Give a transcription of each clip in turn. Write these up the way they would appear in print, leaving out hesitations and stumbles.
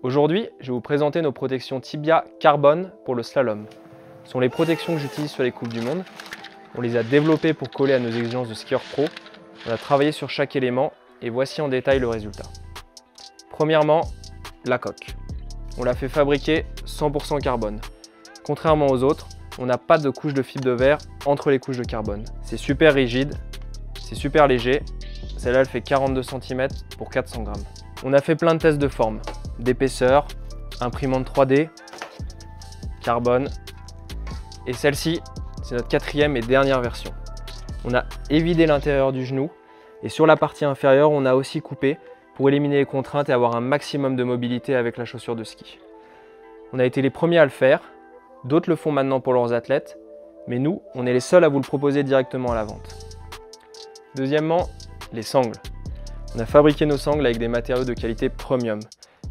Aujourd'hui, je vais vous présenter nos protections Tibia Carbone pour le slalom. Ce sont les protections que j'utilise sur les Coupes du Monde. On les a développées pour coller à nos exigences de skieur pro. On a travaillé sur chaque élément et voici en détail le résultat. Premièrement, la coque. On l'a fait fabriquer 100% carbone. Contrairement aux autres, on n'a pas de couche de fibre de verre entre les couches de carbone. C'est super rigide, c'est super léger. Celle-là, elle fait 42 cm pour 400 grammes. On a fait plein de tests de forme, d'épaisseur, imprimante 3D, carbone. Et celle-ci, c'est notre quatrième et dernière version. On a évidé l'intérieur du genou et sur la partie inférieure, on a aussi coupé pour éliminer les contraintes et avoir un maximum de mobilité avec la chaussure de ski. On a été les premiers à le faire, d'autres le font maintenant pour leurs athlètes, mais nous, on est les seuls à vous le proposer directement à la vente. Deuxièmement, les sangles. On a fabriqué nos sangles avec des matériaux de qualité premium,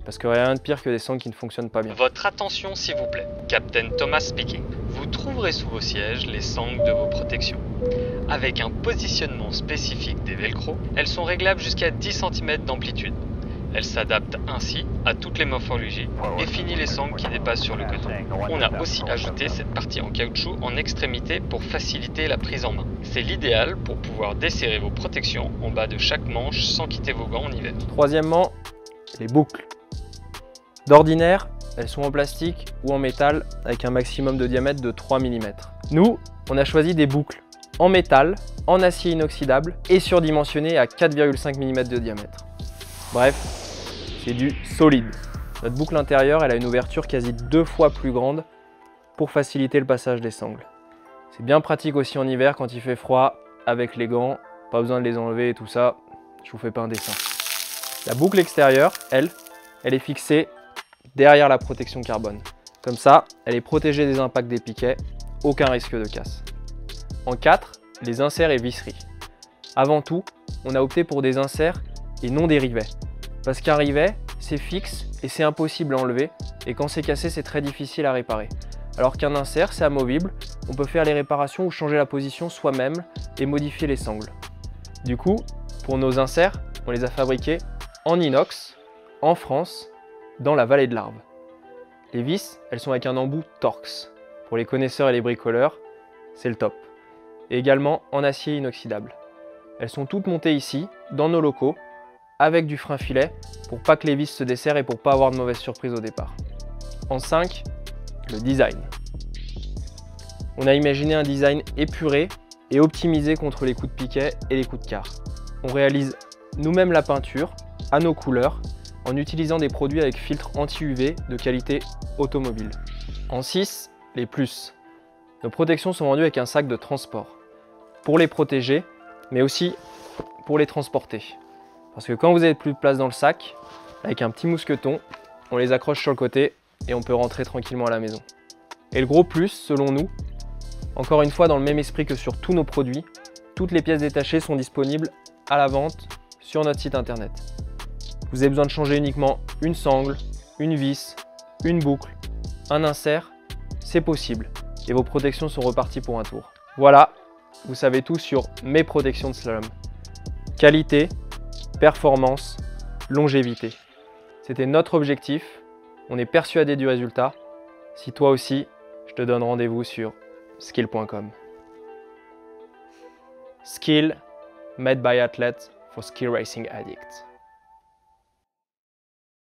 parce qu'il n'y a rien de pire que des sangles qui ne fonctionnent pas bien. Votre attention s'il vous plaît, Captain Thomas speaking. Vous trouverez sous vos sièges les sangles de vos protections. Avec un positionnement spécifique des velcro, elles sont réglables jusqu'à 10 cm d'amplitude. Elles s'adaptent ainsi à toutes les morphologies et finissent les sangles qui dépassent sur le coton. On a aussi ajouté cette partie en caoutchouc en extrémité pour faciliter la prise en main. C'est l'idéal pour pouvoir desserrer vos protections en bas de chaque manche sans quitter vos gants en hiver. Troisièmement, les boucles. D'ordinaire, elles sont en plastique ou en métal avec un maximum de diamètre de 3 mm. Nous, on a choisi des boucles en métal, en acier inoxydable et surdimensionnées à 4,5 mm de diamètre. Bref, c'est du solide. Notre boucle intérieure, elle a une ouverture quasi 2 fois plus grande pour faciliter le passage des sangles. C'est bien pratique aussi en hiver quand il fait froid, avec les gants, pas besoin de les enlever et tout ça, je vous fais pas un dessin. La boucle extérieure, elle est fixée derrière la protection carbone. Comme ça, elle est protégée des impacts des piquets, aucun risque de casse. En 4, les inserts et visseries. Avant tout, on a opté pour des inserts et non des rivets. Parce qu'un rivet, c'est fixe et c'est impossible à enlever, et quand c'est cassé, c'est très difficile à réparer. Alors qu'un insert, c'est amovible, on peut faire les réparations ou changer la position soi-même et modifier les sangles. Du coup, pour nos inserts, on les a fabriqués en inox, en France, dans la vallée de l'Arve. Les vis, elles sont avec un embout Torx. Pour les connaisseurs et les bricoleurs, c'est le top. Et également en acier inoxydable. Elles sont toutes montées ici, dans nos locaux, avec du frein filet, pour pas que les vis se desserrent et pour pas avoir de mauvaises surprises au départ. En 5, le design. On a imaginé un design épuré et optimisé contre les coups de piquet et les coups de quart. On réalise nous-mêmes la peinture, à nos couleurs, en utilisant des produits avec filtre anti-UV de qualité automobile. En 6, les plus. Nos protections sont vendues avec un sac de transport, pour les protéger, mais aussi pour les transporter. Parce que quand vous avez plus de place dans le sac, avec un petit mousqueton, on les accroche sur le côté et on peut rentrer tranquillement à la maison. Et le gros plus, selon nous, encore une fois dans le même esprit que sur tous nos produits, toutes les pièces détachées sont disponibles à la vente sur notre site internet. Vous avez besoin de changer uniquement une sangle, une vis, une boucle, un insert, c'est possible et vos protections sont reparties pour un tour. Voilà, vous savez tout sur mes protections de slalom. Qualité, performance, longévité. C'était notre objectif, on est persuadé du résultat. Si toi aussi, je te donne rendez-vous sur skill.com. Skill, made by athletes for skill racing addicts.